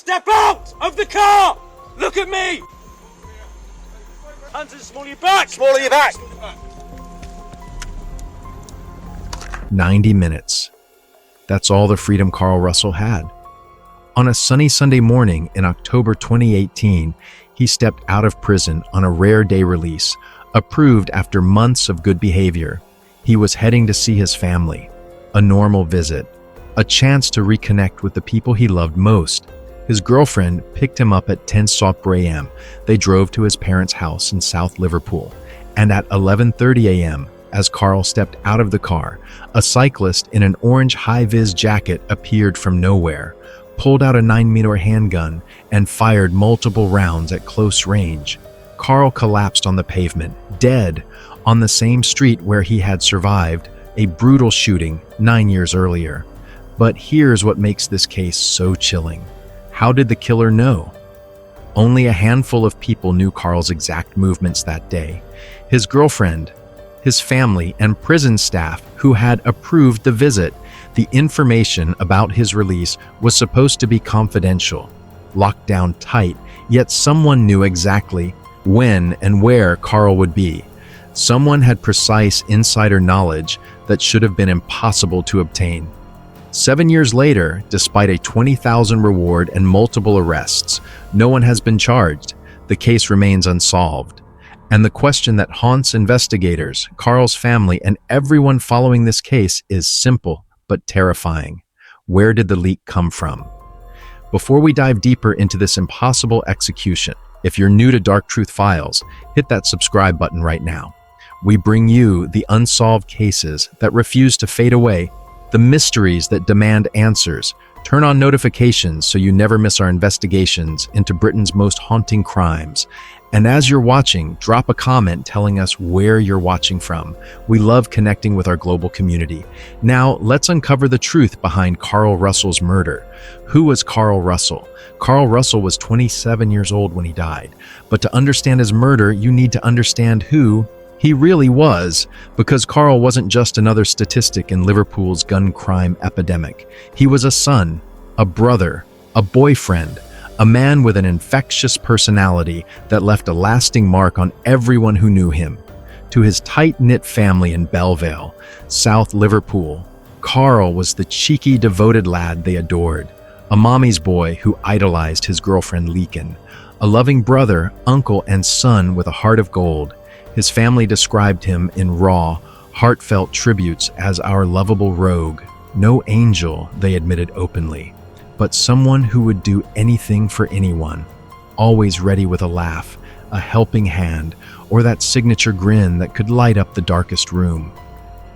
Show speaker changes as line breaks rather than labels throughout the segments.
Step out of the car! Look at me! Hands as small your back!
Small of your back!
90 minutes. That's all the freedom Carl Russell had. On a sunny Sunday morning in October 2018, he stepped out of prison on a rare day release, approved after months of good behavior. He was heading to see his family, a normal visit, a chance to reconnect with the people he loved most. His girlfriend picked him up at 10 a.m. They drove to his parents' house in South Liverpool, and at 11:30 a.m., as Carl stepped out of the car, a cyclist in an orange high-vis jacket appeared from nowhere, pulled out a 9mm handgun, and fired multiple rounds at close range. Carl collapsed on the pavement, dead, on the same street where he had survived a brutal shooting 9 years earlier. But here's what makes this case so chilling. How did the killer know? Only a handful of people knew Carl's exact movements that day. His girlfriend, his family, and prison staff who had approved the visit. The information about his release was supposed to be confidential, locked down tight, yet someone knew exactly when and where Carl would be. Someone had precise insider knowledge that should have been impossible to obtain. 7 years later, despite a $20,000 reward and multiple arrests, no one has been charged. The case remains unsolved. And the question that haunts investigators, Carl's family, and everyone following this case is simple but terrifying. Where did the leak come from? Before we dive deeper into this impossible execution, if you're new to Dark Truth Files, hit that subscribe button right now. We bring you the unsolved cases that refuse to fade away, the mysteries that demand answers. Turn on notifications so you never miss our investigations into Britain's most haunting crimes. And as you're watching, drop a comment telling us where you're watching from. We love connecting with our global community. Now, let's uncover the truth behind Carl Russell's murder. Who was Carl Russell? Carl Russell was 27 years old when he died. But to understand his murder, you need to understand who he really was, because Carl wasn't just another statistic in Liverpool's gun crime epidemic. He was a son, a brother, a boyfriend, a man with an infectious personality that left a lasting mark on everyone who knew him. To his tight-knit family in Bellevale, South Liverpool, Carl was the cheeky, devoted lad they adored, a mommy's boy who idolized his girlfriend Leakin, a loving brother, uncle, and son with a heart of gold. His family described him in raw, heartfelt tributes as our lovable rogue. No angel, they admitted openly, but someone who would do anything for anyone, always ready with a laugh, a helping hand, or that signature grin that could light up the darkest room.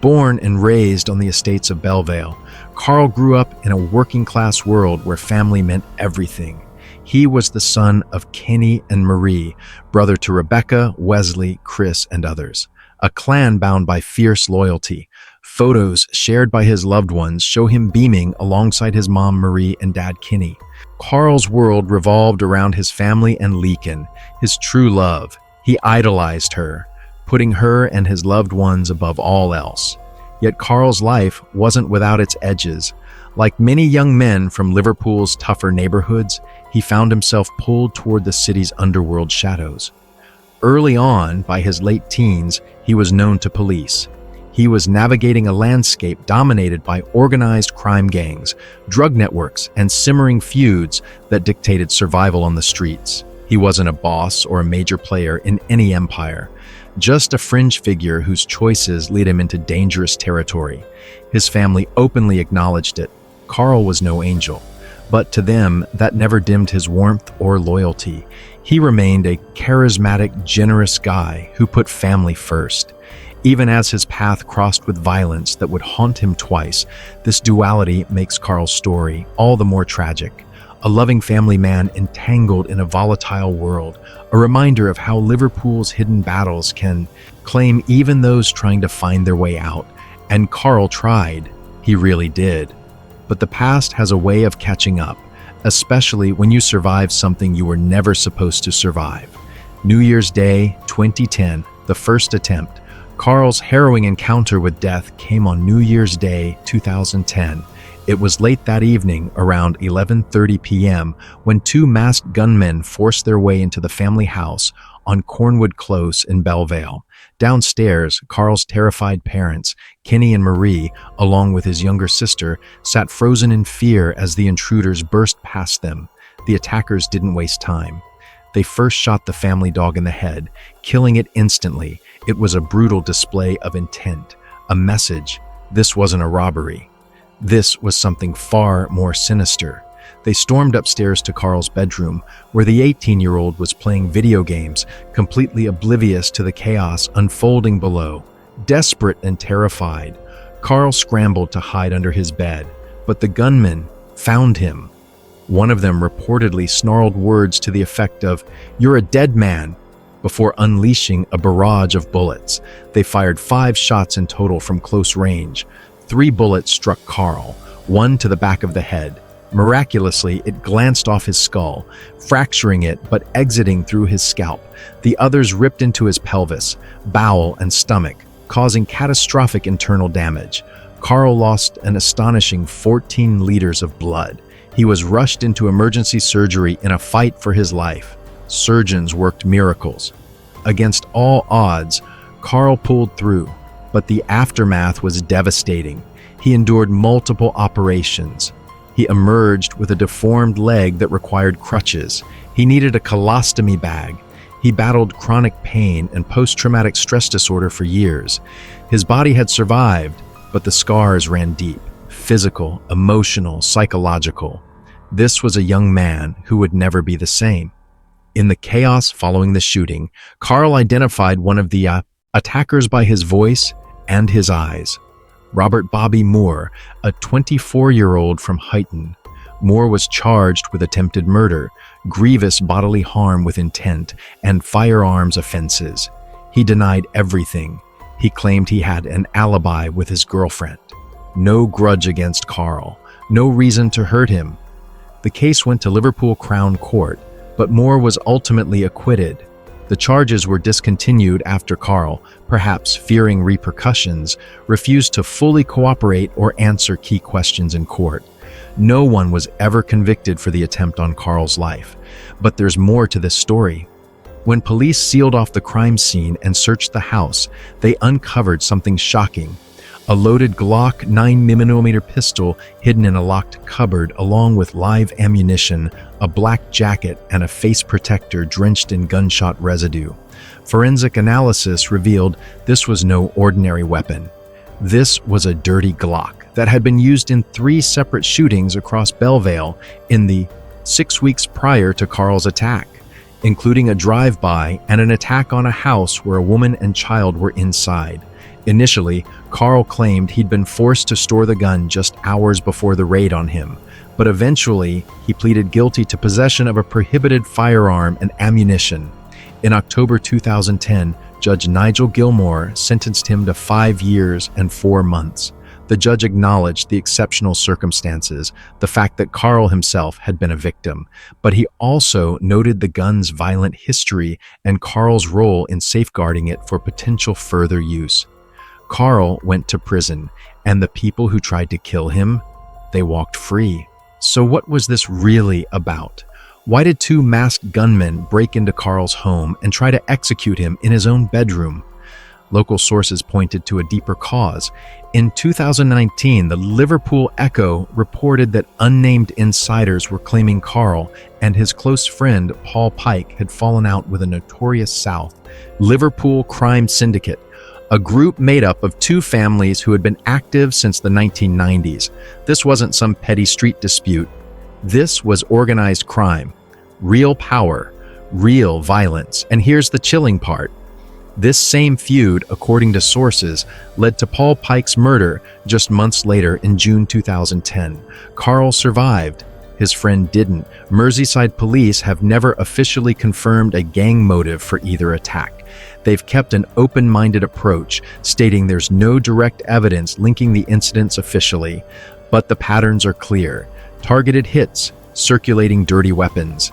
Born and raised on the estates of Bellevale, Carl grew up in a working-class world where family meant everything. He was the son of Kenny and Marie, brother to Rebecca, Wesley, Chris, and others. A clan bound by fierce loyalty. Photos shared by his loved ones show him beaming alongside his mom Marie and dad Kenny. Carl's world revolved around his family and Leakin, his true love. He idolized her, putting her and his loved ones above all else. Yet Carl's life wasn't without its edges. Like many young men from Liverpool's tougher neighborhoods, he found himself pulled toward the city's underworld shadows. Early on, by his late teens, he was known to police. He was navigating a landscape dominated by organized crime gangs, drug networks, and simmering feuds that dictated survival on the streets. He wasn't a boss or a major player in any empire, just a fringe figure whose choices lead him into dangerous territory. His family openly acknowledged it. Carl was no angel, but to them, that never dimmed his warmth or loyalty. He remained a charismatic, generous guy who put family first. Even as his path crossed with violence that would haunt him twice, this duality makes Carl's story all the more tragic. A loving family man entangled in a volatile world, a reminder of how Liverpool's hidden battles can claim even those trying to find their way out. And Carl tried. He really did. But the past has a way of catching up, especially when you survive something you were never supposed to survive. New Year's Day, 2010, the first attempt. Carl's harrowing encounter with death came on New Year's Day, 2010, It was late that evening, around 11:30 p.m., when two masked gunmen forced their way into the family house on Cornwood Close in Bellevale. Downstairs, Carl's terrified parents, Kenny and Marie, along with his younger sister, sat frozen in fear as the intruders burst past them. The attackers didn't waste time. They first shot the family dog in the head, killing it instantly. It was a brutal display of intent, a message. This wasn't a robbery. This was something far more sinister. They stormed upstairs to Carl's bedroom, where the 18-year-old was playing video games, completely oblivious to the chaos unfolding below. Desperate and terrified, Carl scrambled to hide under his bed, but the gunmen found him. One of them reportedly snarled words to the effect of, "You're a dead man," before unleashing a barrage of bullets. They fired 5 shots in total from close range. 3 bullets struck Carl, 1 to the back of the head. Miraculously, it glanced off his skull, fracturing it but exiting through his scalp. The others ripped into his pelvis, bowel, and stomach, causing catastrophic internal damage. Carl lost an astonishing 14 liters of blood. He was rushed into emergency surgery in a fight for his life. Surgeons worked miracles. Against all odds, Carl pulled through, but the aftermath was devastating. He endured multiple operations. He emerged with a deformed leg that required crutches. He needed a colostomy bag. He battled chronic pain and post-traumatic stress disorder for years. His body had survived, but the scars ran deep. Physical, emotional, psychological. This was a young man who would never be the same. In the chaos following the shooting, Carl identified one of the attackers by his voice and his eyes. Robert Bobby Moore, a 24-year-old from Huyton. Moore was charged with attempted murder, grievous bodily harm with intent, and firearms offenses. He denied everything. He claimed he had an alibi with his girlfriend. No grudge against Carl. No reason to hurt him. The case went to Liverpool Crown Court, but Moore was ultimately acquitted. The charges were discontinued after Carl, perhaps fearing repercussions, refused to fully cooperate or answer key questions in court. No one was ever convicted for the attempt on Carl's life. But there's more to this story. When police sealed off the crime scene and searched the house, they uncovered something shocking. A loaded Glock 9mm pistol hidden in a locked cupboard, along with live ammunition, a black jacket, and a face protector drenched in gunshot residue. Forensic analysis revealed this was no ordinary weapon. This was a dirty Glock that had been used in 3 separate shootings across Bellevale in the 6 weeks prior to Carl's attack, including a drive-by and an attack on a house where a woman and child were inside. Initially, Carl claimed he'd been forced to store the gun just hours before the raid on him, but eventually he pleaded guilty to possession of a prohibited firearm and ammunition. In October 2010, Judge Nigel Gilmore sentenced him to 5 years and 4 months. The judge acknowledged the exceptional circumstances, the fact that Carl himself had been a victim, but he also noted the gun's violent history and Carl's role in safeguarding it for potential further use. Carl went to prison, and the people who tried to kill him, they walked free. So what was this really about? Why did 2 masked gunmen break into Carl's home and try to execute him in his own bedroom? Local sources pointed to a deeper cause. In 2019, the Liverpool Echo reported that unnamed insiders were claiming Carl and his close friend Paul Pike had fallen out with a notorious South Liverpool crime syndicate, a group made up of 2 families who had been active since the 1990s. This wasn't some petty street dispute. This was organized crime, real power, real violence. And here's the chilling part. This same feud, according to sources, led to Paul Pike's murder just months later in June 2010. Carl survived. His friend didn't. Merseyside police have never officially confirmed a gang motive for either attack. They've kept an open-minded approach, stating there's no direct evidence linking the incidents officially, but the patterns are clear. Targeted hits, circulating dirty weapons,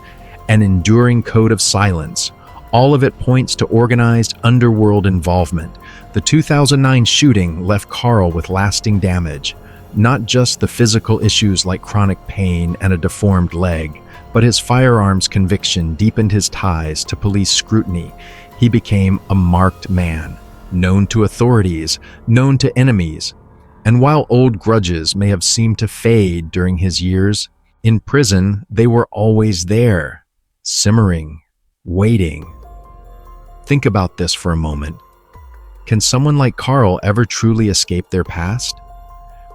an enduring code of silence. All of it points to organized underworld involvement. The 2009 shooting left Carl with lasting damage. Not just the physical issues like chronic pain and a deformed leg, but his firearms conviction deepened his ties to police scrutiny. He became a marked man, known to authorities, known to enemies. And while old grudges may have seemed to fade during his years, in prison they were always there, simmering, waiting. Think about this for a moment. Can someone like Carl ever truly escape their past?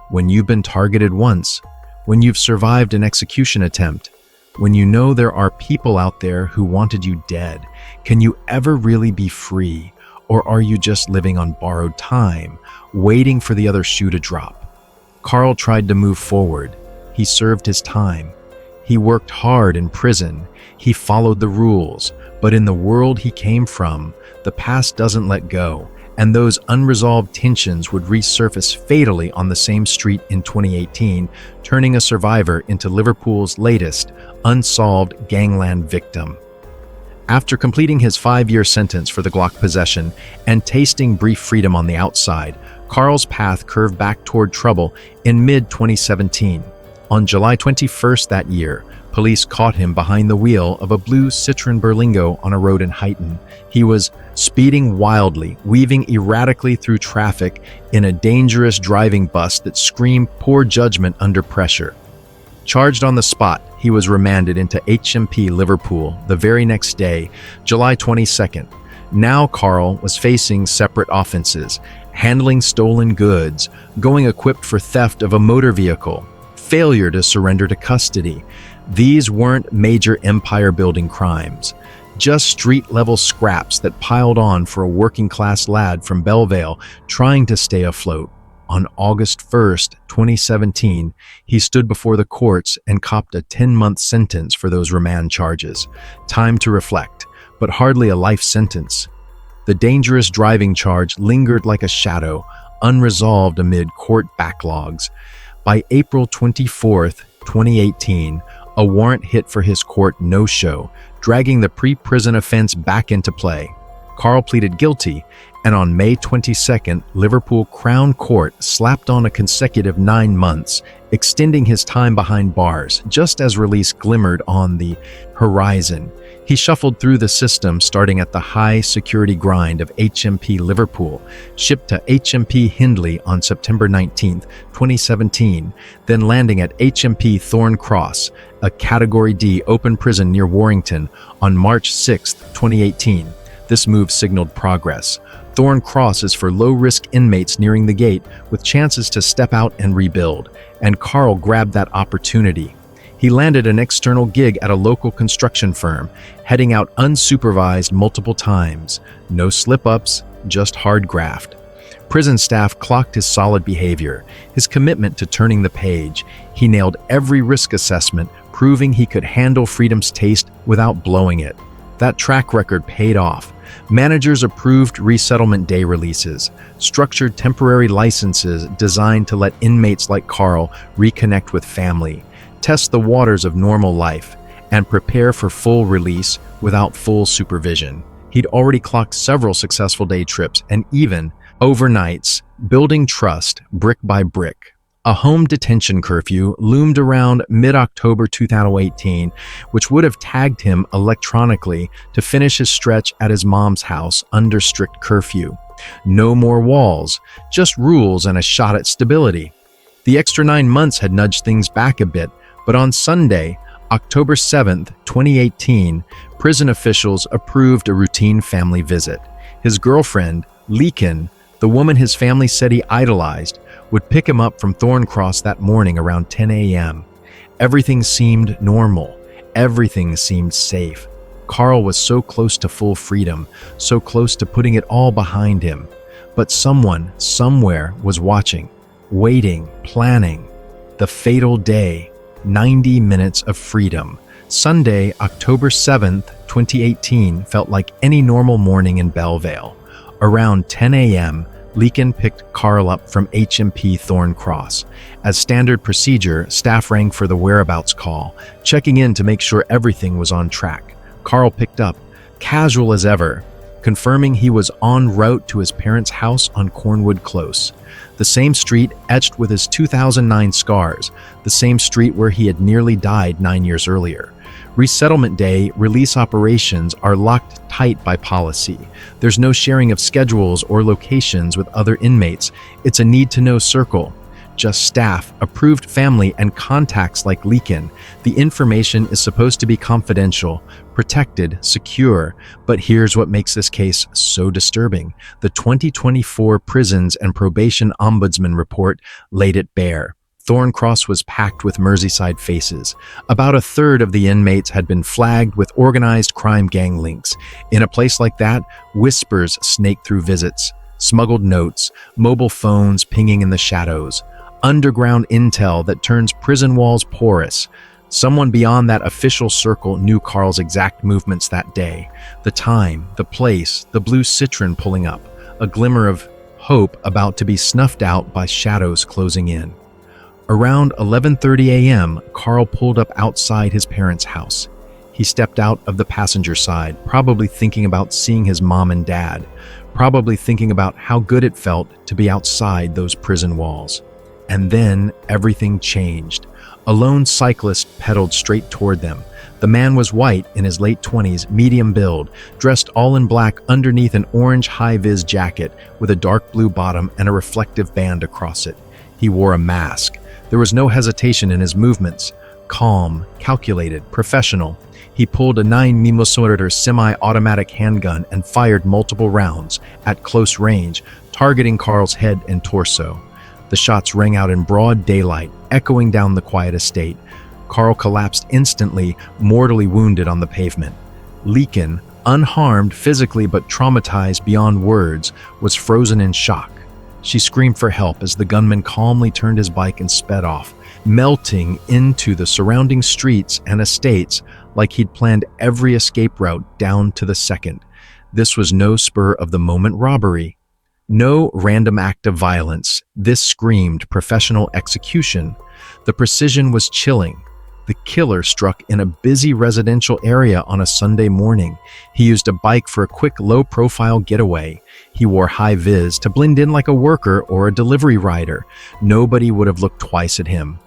When you've been targeted once, when you've survived an execution attempt, when you know there are people out there who wanted you dead, can you ever really be free? Or are you just living on borrowed time, waiting for the other shoe to drop? Carl tried to move forward. He served his time. He worked hard in prison. He followed the rules. But in the world he came from, the past doesn't let go, and those unresolved tensions would resurface fatally on the same street in 2018, turning a survivor into Liverpool's latest unsolved gangland victim. After completing his 5-year sentence for the Glock possession and tasting brief freedom on the outside, Carl's path curved back toward trouble in mid-2017. On July 21st that year, police caught him behind the wheel of a blue Citroen Berlingo on a road in Huyton. He was speeding wildly, weaving erratically through traffic in a dangerous driving bust that screamed poor judgment under pressure. Charged on the spot, he was remanded into HMP Liverpool the very next day, July 22nd. Now Carl was facing separate offenses: handling stolen goods, going equipped for theft of a motor vehicle, failure to surrender to custody. These weren't major empire-building crimes, just street-level scraps that piled on for a working-class lad from Bellevale trying to stay afloat. On August 1st, 2017, he stood before the courts and copped a 10-month sentence for those remand charges. Time to reflect, but hardly a life sentence. The dangerous driving charge lingered like a shadow, unresolved amid court backlogs. By April 24th, 2018, a warrant hit for his court no-show, dragging the pre-prison offense back into play. Carl pleaded guilty, and on May 22nd, Liverpool Crown Court slapped on a consecutive 9 months, extending his time behind bars, just as release glimmered on the horizon. He shuffled through the system, starting at the high-security grind of HMP Liverpool, shipped to HMP Hindley on September 19, 2017, then landing at HMP Thorn Cross, a Category D open prison near Warrington, on March 6, 2018. This move signaled progress. Thorn Cross is for low-risk inmates nearing the gate with chances to step out and rebuild, and Carl grabbed that opportunity. He landed an external gig at a local construction firm, heading out unsupervised multiple times. No slip-ups, just hard graft. Prison staff clocked his solid behavior, his commitment to turning the page. He nailed every risk assessment, proving he could handle freedom's taste without blowing it. That track record paid off. Managers approved resettlement day releases, structured temporary licenses designed to let inmates like Carl reconnect with family, test the waters of normal life, and prepare for full release without full supervision. He'd already clocked several successful day trips and even overnights, building trust brick by brick. A home detention curfew loomed around mid-October 2018, which would have tagged him electronically to finish his stretch at his mom's house under strict curfew. No more walls, just rules and a shot at stability. The extra 9 months had nudged things back a bit, but on Sunday, October 7th, 2018, prison officials approved a routine family visit. His girlfriend, Leakin, the woman his family said he idolized, would pick him up from Thorncross that morning around 10 a.m. Everything seemed normal. Everything seemed safe. Carl was so close to full freedom, so close to putting it all behind him. But someone, somewhere, was watching, waiting, planning. The fatal day, 90 minutes of freedom. Sunday, October 7th, 2018, felt like any normal morning in Bellevale. Around 10 a.m., Leakin picked Carl up from HMP Thorn Cross. As standard procedure, staff rang for the whereabouts call, checking in to make sure everything was on track. Carl picked up, casual as ever, confirming he was en route to his parents' house on Cornwood Close. The same street etched with his 2009 scars, the same street where he had nearly died 9 years earlier. Resettlement day release operations are locked tight by policy. There's no sharing of schedules or locations with other inmates. It's a need-to-know circle. Just staff, approved family, and contacts like Leakin. The information is supposed to be confidential, protected, secure. But here's what makes this case so disturbing. The 2024 Prisons and Probation Ombudsman report laid it bare. Thorncross was packed with Merseyside faces. About a third of the inmates had been flagged with organized crime gang links. In a place like that, whispers snake through visits, smuggled notes, mobile phones pinging in the shadows, underground intel that turns prison walls porous. Someone beyond that official circle knew Carl's exact movements that day. The time, the place, the blue Citroen pulling up, a glimmer of hope about to be snuffed out by shadows closing in. Around 11:30 a.m., Carl pulled up outside his parents' house. He stepped out of the passenger side, probably thinking about seeing his mom and dad, probably thinking about how good it felt to be outside those prison walls. And then everything changed. A lone cyclist pedaled straight toward them. The man was white, in his late 20s, medium build, dressed all in black underneath an orange high-vis jacket with a dark blue bottom and a reflective band across it. He wore a mask. There was no hesitation in his movements. Calm, calculated, professional. He pulled a 9mm semi-automatic handgun and fired multiple rounds at close range, targeting Carl's head and torso. The shots rang out in broad daylight, echoing down the quiet estate. Carl collapsed instantly, mortally wounded on the pavement. Leakin, unharmed physically but traumatized beyond words, was frozen in shock. She screamed for help as the gunman calmly turned his bike and sped off, melting into the surrounding streets and estates like he'd planned every escape route down to the second. This was no spur-of-the-moment robbery. No random act of violence. This screamed professional execution. The precision was chilling. The killer struck in a busy residential area on a Sunday morning. He used a bike for a quick, low-profile getaway. He wore high-vis to blend in like a worker or a delivery rider. Nobody would have looked twice at him.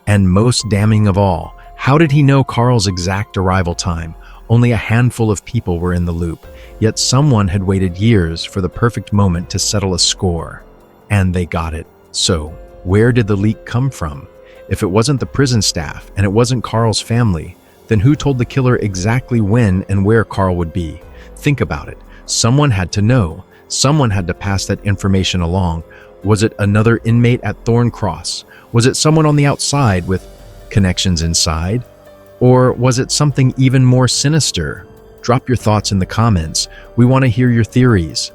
And most damning of all, how did he know Carl's exact arrival time? Only a handful of people were in the loop, yet someone had waited years for the perfect moment to settle a score. And they got it. So, where did the leak come from? If it wasn't the prison staff and it wasn't Carl's family, then who told the killer exactly when and where Carl would be? Think about it. Someone had to know. Someone had to pass that information along. Was it another inmate at Thorncross? Was it someone on the outside with connections inside? Or was it something even more sinister? Drop your thoughts in the comments. We want to hear your theories.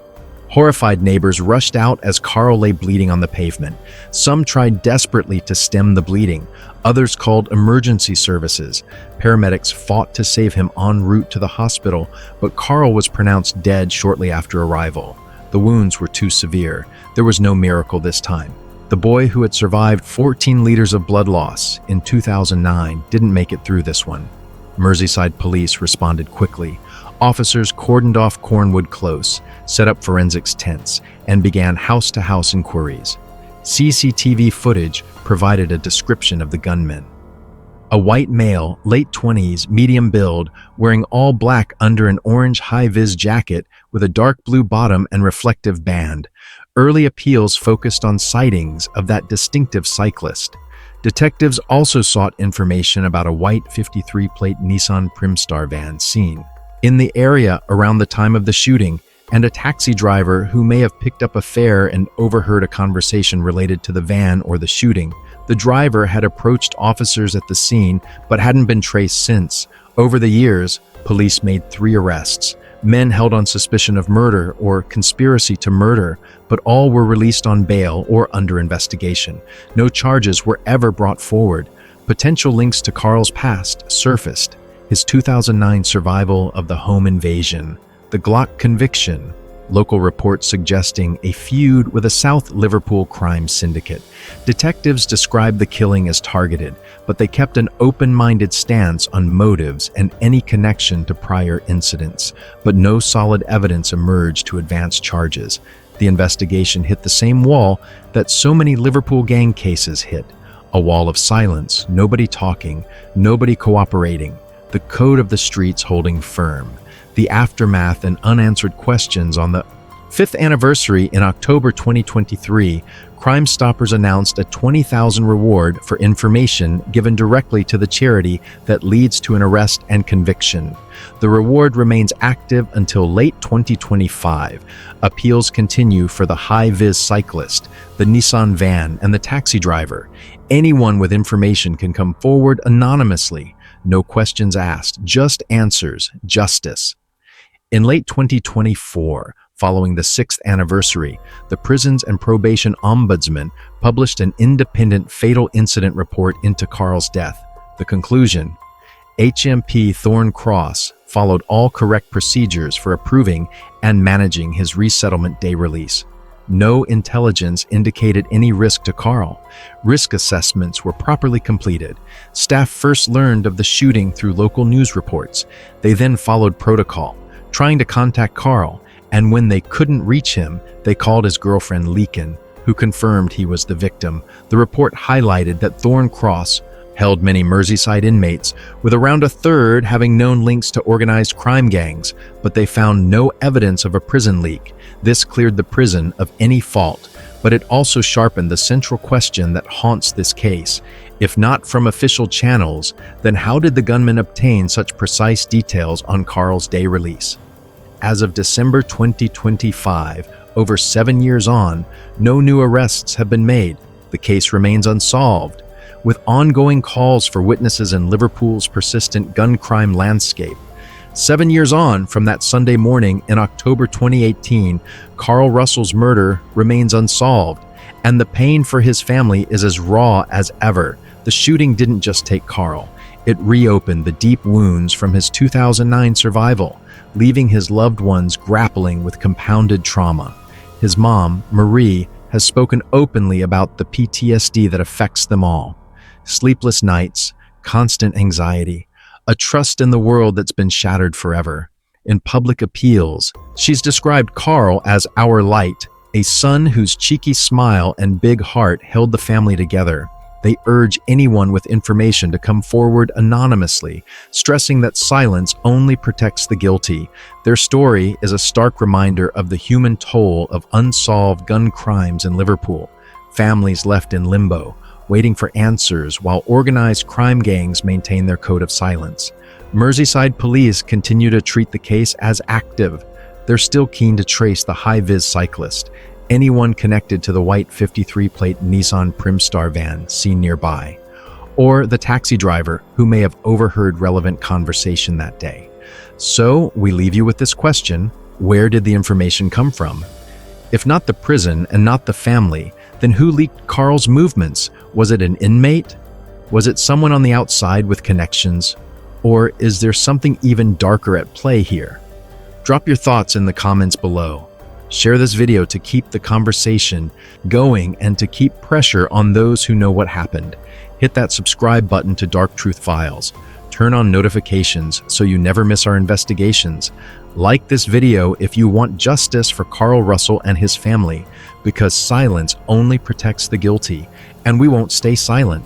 Horrified neighbors rushed out as Carl lay bleeding on the pavement. Some tried desperately to stem the bleeding. Others called emergency services. Paramedics fought to save him en route to the hospital, but Carl was pronounced dead shortly after arrival. The wounds were too severe. There was no miracle this time. The boy who had survived 14 liters of blood loss in 2009 didn't make it through this one. Merseyside police responded quickly. Officers cordoned off Cornwood Close, set up forensics tents, and began house-to-house inquiries. CCTV footage provided a description of the gunman. A white male, late 20s, medium build, wearing all black under an orange high-vis jacket with a dark blue bottom and reflective band. Early appeals focused on sightings of that distinctive cyclist. Detectives also sought information about a white 53-plate Nissan Primstar van seen in the area around the time of the shooting, and a taxi driver who may have picked up a fare and overheard a conversation related to the van or the shooting. The driver had approached officers at the scene but hadn't been traced since. Over the years, police made 3 arrests. Men held on suspicion of murder or conspiracy to murder, but all were released on bail or under investigation. No charges were ever brought forward. Potential links to Carl's past surfaced. His 2009 survival of the home invasion, the Glock conviction, local reports suggesting a feud with a South Liverpool crime syndicate. Detectives described the killing as targeted, but they kept an open-minded stance on motives and any connection to prior incidents. But no solid evidence emerged to advance charges. The investigation hit the same wall that so many Liverpool gang cases hit. A wall of silence, nobody talking, nobody cooperating, the code of the streets holding firm. The aftermath and unanswered questions. On the 5th anniversary in October 2023, Crime Stoppers announced a $20,000 reward for information given directly to the charity that leads to an arrest and conviction. The reward remains active until late 2025. Appeals continue for the high-vis cyclist, the Nissan van, and the taxi driver. Anyone with information can come forward anonymously. No questions asked, just answers, justice. In late 2024, following the 6th anniversary, the Prisons and Probation Ombudsman published an independent fatal incident report into Carl's death. The conclusion: HMP Thorn Cross followed all correct procedures for approving and managing his resettlement day release. No intelligence indicated any risk to Carl. Risk assessments were properly completed. Staff first learned of the shooting through local news reports. They then followed protocol, trying to contact Carl, and when they couldn't reach him, they called his girlfriend Leakin, who confirmed he was the victim. The report highlighted that Thorn Cross held many Merseyside inmates, with around a third having known links to organized crime gangs, but they found no evidence of a prison leak. This cleared the prison of any fault, but it also sharpened the central question that haunts this case. If not from official channels, then how did the gunman obtain such precise details on Carl's day release? As of December 2025, over 7 years on, no new arrests have been made. The case remains unsolved, with ongoing calls for witnesses in Liverpool's persistent gun crime landscape. 7 years on from that Sunday morning in October 2018, Carl Russell's murder remains unsolved, and the pain for his family is as raw as ever. The shooting didn't just take Carl. It reopened the deep wounds from his 2009 survival, leaving his loved ones grappling with compounded trauma. His mom, Marie, has spoken openly about the PTSD that affects them all. Sleepless nights, constant anxiety, a trust in the world that's been shattered forever. In public appeals, she's described Carl as our light, a son whose cheeky smile and big heart held the family together. They urge anyone with information to come forward anonymously, stressing that silence only protects the guilty. Their story is a stark reminder of the human toll of unsolved gun crimes in Liverpool. Families left in limbo, waiting for answers while organized crime gangs maintain their code of silence. Merseyside police continue to treat the case as active. They're still keen to trace the high-vis cyclist, anyone connected to the white 53-plate Nissan Primstar van seen nearby, or the taxi driver who may have overheard relevant conversation that day. So we leave you with this question: where did the information come from? If not the prison and not the family, then who leaked Carl's movements? Was it an inmate? Was it someone on the outside with connections? Or is there something even darker at play here? Drop your thoughts in the comments below. Share this video to keep the conversation going and to keep pressure on those who know what happened. Hit that subscribe button to Dark Truth Files. Turn on notifications so you never miss our investigations. Like this video if you want justice for Carl Russell and his family, because silence only protects the guilty, and we won't stay silent.